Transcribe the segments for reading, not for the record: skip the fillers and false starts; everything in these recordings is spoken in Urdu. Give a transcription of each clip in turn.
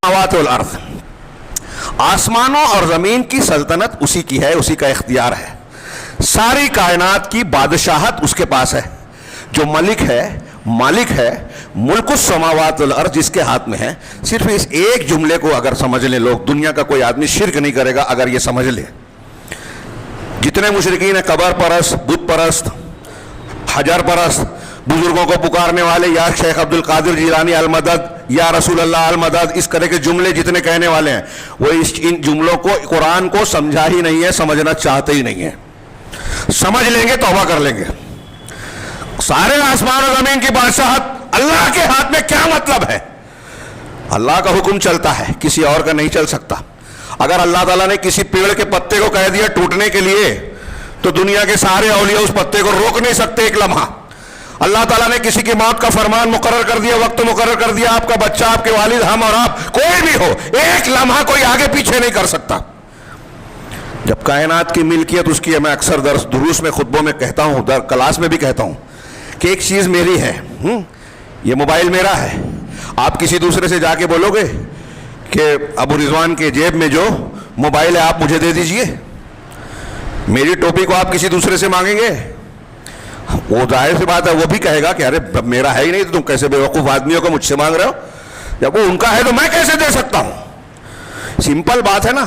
السماوات والارض، آسمانوں اور زمین کی سلطنت اسی کی ہے، اسی کا اختیار ہے، ساری کائنات کی بادشاہت اس کے پاس ہے، جو ملک ہے، مالک ہے، ملک السماوات والارض جس کے ہاتھ میں ہے۔ صرف اس ایک جملے کو اگر سمجھ لیں لوگ، دنیا کا کوئی آدمی شرک نہیں کرے گا اگر یہ سمجھ لے۔ جتنے مشرکین ہیں، قبر پرست، بت پرست، حجر پرست، بزرگوں کو پکارنے والے، یا شیخ عبد القادر جیلانی المدد، یا رسول اللہ المدد، اس طرح کے جملے جتنے کہنے والے ہیں، وہ ان جملوں کو، قرآن کو سمجھا ہی نہیں ہے، سمجھنا چاہتے ہی نہیں ہیں۔ سمجھ لیں گے توبہ کر لیں گے۔ سارے آسمان و زمین کی بادشاہت اللہ کے ہاتھ میں، کیا مطلب ہے؟ اللہ کا حکم چلتا ہے، کسی اور کا نہیں چل سکتا۔ اگر اللہ تعالیٰ نے کسی پیڑ کے پتے کو کہہ دیا ٹوٹنے کے لیے، تو دنیا کے سارے اولیاء اس پتے کو روک نہیں سکتے ایک لمحہ۔ اللہ تعالیٰ نے کسی کی موت کا فرمان مقرر کر دیا، وقت مقرر کر دیا، آپ کا بچہ، آپ کے والد، ہم اور آپ، کوئی بھی ہو، ایک لمحہ کوئی آگے پیچھے نہیں کر سکتا۔ جب کائنات کی ملکیت اس کی ہے، میں اکثر دروس میں، خطبوں میں کہتا ہوں، کلاس میں بھی کہتا ہوں کہ ایک چیز میری ہے، یہ موبائل میرا ہے۔ آپ کسی دوسرے سے جا کے بولو گے کہ ابو رضوان کے جیب میں جو موبائل ہے آپ مجھے دے دیجئے؟ میری ٹوپی کو آپ کسی دوسرے سے مانگیں گے؟ وہ ظاہر سی بات ہے، وہ بھی کہے گا کہ ارے میرا ہے ہی نہیں، تو تم کیسے بیوقوف آدمیوں کو مجھ سے مانگ رہے ہو؟ جب وہ ان کا ہے تو میں کیسے دے سکتا ہوں؟ سمپل بات ہے نا۔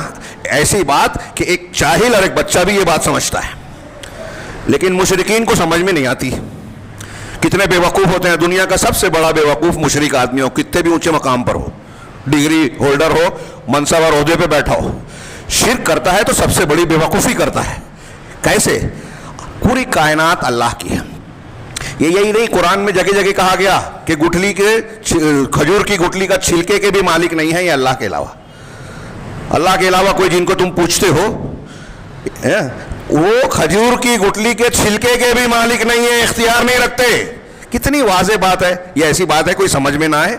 ایسی بات کہ ایک جاہل اور ایک بچہ بھی یہ بات سمجھتا ہے، لیکن مشرکین کو سمجھ میں نہیں آتی۔ کتنے بے وقوف ہوتے ہیں، دنیا کا سب سے بڑا بے وقوف مشرک آدمی ہو، کتنے بھی اونچے مقام پر ہو، ڈگری ہولڈر ہو، منصب اور عہدے پہ بیٹھا ہو، شرک کرتا ہے تو سب سے بڑی بے وقوفی کرتا ہے۔ کیسے؟ پوری کائنات اللہ کی ہے۔ یہی نہیں، قرآن میں جگہ جگہ کہا گیا کہ گٹھلی کے، کھجور کی گٹھلی کا چھلکے کے بھی مالک نہیں ہے یہ اللہ کے علاوہ۔ اللہ کے علاوہ کوئی جن کو تم پوچھتے ہو، وہ کھجور کی گٹھلی کے چھلکے کے بھی مالک نہیں ہے، اختیار نہیں رکھتے۔ کتنی واضح بات ہے یہ، ایسی بات ہے کوئی سمجھ میں نہ آئے؟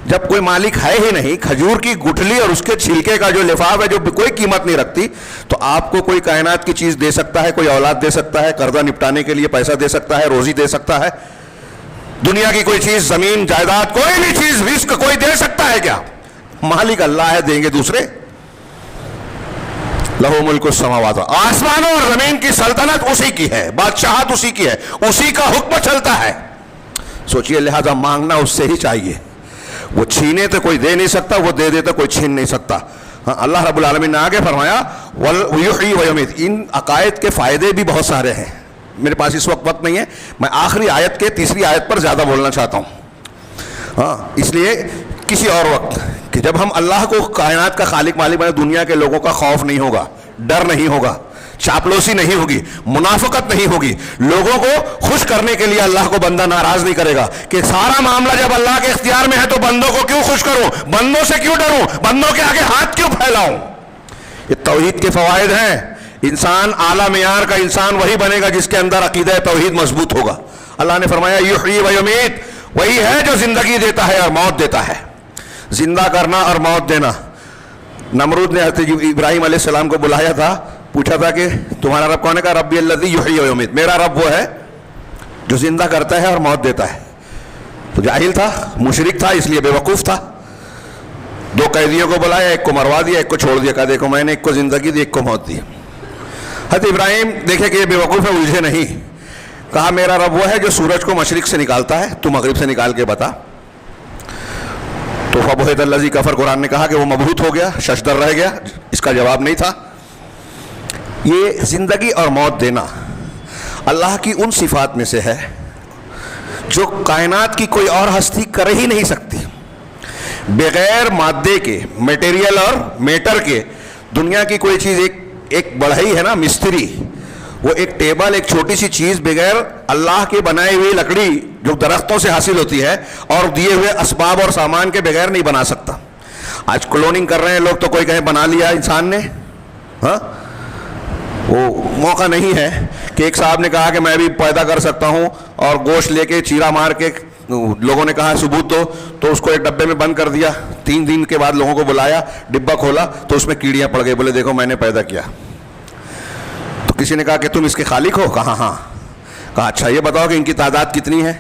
جب کوئی مالک ہے ہی نہیں، کھجور کی گٹھلی اور اس کے چھلکے کا جو لفاف ہے، جو کوئی قیمت نہیں رکھتی، تو آپ کو کوئی کائنات کی چیز دے سکتا ہے، کوئی اولاد دے سکتا ہے، قرضہ نپٹانے کے لیے پیسہ دے سکتا ہے، روزی دے سکتا ہے؟ دنیا کی کوئی چیز، زمین، جائیداد، کوئی بھی چیز، رزق کوئی دے سکتا ہے کیا؟ مالک اللہ ہے، دیں گے دوسرے؟ لہو ملک السماوات، آسمانوں اور زمین کی سلطنت اسی کی ہے، بادشاہت اسی کی ہے، اسی کا حکم چلتا ہے۔ سوچئے، لہذا مانگنا اس سے ہی چاہیے۔ وہ چھینے تو کوئی دے نہیں سکتا، وہ دے دے تو کوئی چھین نہیں سکتا۔ اللہ رب العالمین نے آگے فرمایا وَيُحْيِي وَيُمِيتُ۔ ان عقائد کے فائدے بھی بہت سارے ہیں، میرے پاس اس وقت نہیں ہے، میں آخری آیت کے، تیسری آیت پر زیادہ بولنا چاہتا ہوں، اس لیے کسی اور وقت، کہ جب ہم اللہ کو کائنات کا خالق مالک بنے، دنیا کے لوگوں کا خوف نہیں ہوگا، ڈر نہیں ہوگا، چاپلوسی نہیں ہوگی، منافقت نہیں ہوگی، لوگوں کو خوش کرنے کے لیے اللہ کو بندہ ناراض نہیں کرے گا کہ سارا معاملہ جب اللہ کے اختیار میں ہے تو بندوں کو کیوں خوش کروں، بندوں سے کیوں ڈروں، بندوں کے آگے ہاتھ کیوں پھیلاؤں۔ یہ توحید کے فوائد ہیں۔ انسان اعلیٰ معیار کا انسان وہی بنے گا جس کے اندر عقیدہ توحید مضبوط ہوگا۔ اللہ نے فرمایا یحیی و یمیت، وہی ہے جو زندگی دیتا ہے اور موت دیتا ہے۔ زندہ کرنا اور موت دینا۔ نمرود نے حضرت ابراہیم علیہ السلام کو بلایا تھا، پوچھا تھا کہ تمہارا رب کون ہے؟ کہا ربی الذی یحیی و یمیت، میرا رب وہ ہے جو زندہ کرتا ہے اور موت دیتا ہے۔ تو جاہل تھا، مشرک تھا، اس لیے بے وقوف تھا۔ دو قیدیوں کو بلایا، ایک کو مروا دیا، ایک کو چھوڑ دیا، کہا دیکھو میں نے ایک کو زندگی دی، ایک کو موت دی۔ حضرت ابراہیم دیکھے کہ یہ بے وقوف ہے، الجھے نہیں، کہا میرا رب وہ ہے جو سورج کو مشرق سے نکالتا ہے، تو مغرب سے نکال کے بتا۔ تو فبہت الذی کفر، قرآن نے کہا کہ وہ مبہوت ہو گیا، ششدر رہ گیا، اس کا جواب نہیں تھا۔ یہ زندگی اور موت دینا اللہ کی ان صفات میں سے ہے جو کائنات کی کوئی اور ہستی کر ہی نہیں سکتی۔ بغیر مادے کے، میٹیریل اور میٹر کے، دنیا کی کوئی چیز، ایک بڑھئی ہے نا مستری، وہ ایک ٹیبل، ایک چھوٹی سی چیز بغیر اللہ کے بنائی ہوئی لکڑی جو درختوں سے حاصل ہوتی ہے اور دیے ہوئے اسباب اور سامان کے بغیر نہیں بنا سکتا۔ آج کلوننگ کر رہے ہیں لوگ، تو کوئی کہیں بنا لیا انسان نے، ہاں وہ موقع نہیں ہے کہ ایک صاحب نے کہا کہ میں بھی پیدا کر سکتا ہوں، اور گوشت لے کے چیرا مار کے، لوگوں نے کہا ثبوت دو، تو اس کو ایک ڈبے میں بند کر دیا۔ 3 دن کے بعد لوگوں کو بلایا، ڈبہ کھولا تو اس میں کیڑیاں پڑ گئی، بولے دیکھو میں نے پیدا کیا۔ تو کسی نے کہا کہ تم اس کے خالق ہو؟ کہا ہاں۔ کہا اچھا یہ بتاؤ کہ ان کی تعداد کتنی ہے،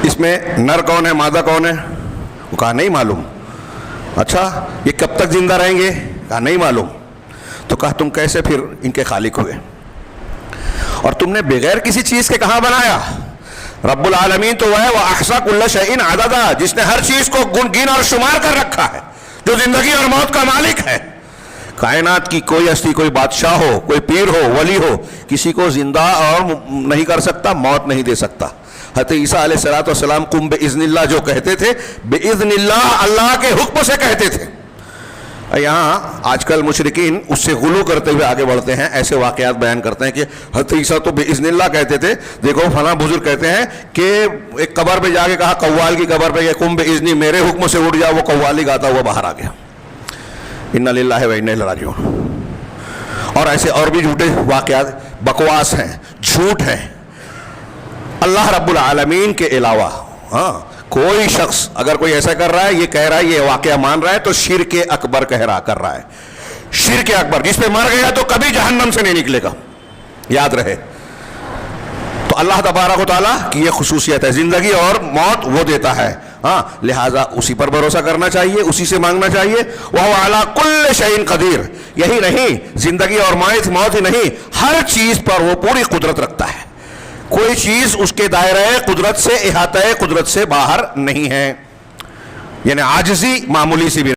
اس میں نر کون ہے، مادہ کون ہے؟ وہ کہا نہیں معلوم. اچھا یہ کب تک زندہ رہیں گے؟ کہا نہیں معلوم. تو کہا تم کیسے پھر ان کے خالق ہوئے؟ اور تم نے بغیر کسی چیز کے کہاں بنایا؟ رب العالمین تو وہ ہے وَأَحْصَىٰ كُلَّ شَيْءٍ عَدَدًا، جس نے ہر چیز کو گن اور شمار کر رکھا ہے، جو زندگی اور موت کا مالک ہے. کائنات کی کوئی ہستی، کوئی بادشاہ ہو، کوئی پیر ہو، ولی ہو، کسی کو زندہ اور نہیں کر سکتا، موت نہیں دے سکتا. حضرت عیسیٰ علیہ السلام قم بِإِذْنِ اللَّهِ جو کہتے تھے، بِإِذْنِ اللَّهِ، اللہ کے حکم سے کہتے تھے. یہاں آج کل مشرکین اس سے غلو کرتے ہوئے آگے بڑھتے ہیں، ایسے واقعات بیان کرتے ہیں کہ حضرت عیسیٰ تو بِإِذْنِ اللَّهِ کہتے تھے. دیکھو فلاں بزرگ کہتے ہیں کہ ایک قبر پہ جا کے کہا، قوال کی قبر پہ کہ قم بِإِذْنِ، میرے حکم سے اٹھ جا، وہ قوالی گاتا ہوا باہر آ گیا. اِنَّا لِلَّهِ وَإِنَّا إِلَيْهِ رَاجِعُونَ. اور ایسے اور بھی جھوٹے واقعات، بکواس ہیں، جھوٹ ہیں. اللہ رب العالمین کے علاوہ کوئی شخص اگر کوئی ایسا کر رہا ہے، یہ کہہ رہا ہے، یہ واقعہ مان رہا ہے، تو شرک اکبر کر رہا ہے. شرک اکبر، جس پہ مر گیا تو کبھی جہنم سے نہیں نکلے گا، یاد رہے. تو اللہ تبارک و تعالیٰ کی یہ خصوصیت ہے، زندگی اور موت وہ دیتا ہے. لہٰذا اسی پر بھروسہ کرنا چاہیے، اسی سے مانگنا چاہیے. وَهُوَ عَلَىٰ كُلِّ شَيْءٍ قَدِيرٌ. یہی نہیں، زندگی اور موت ہی نہیں، ہر چیز پر وہ پوری قدرت رکھتا ہے. کوئی چیز اس کے دائرہ قدرت سے، احاطہ قدرت سے باہر نہیں ہے. یعنی عاجزی معمولی سی بھی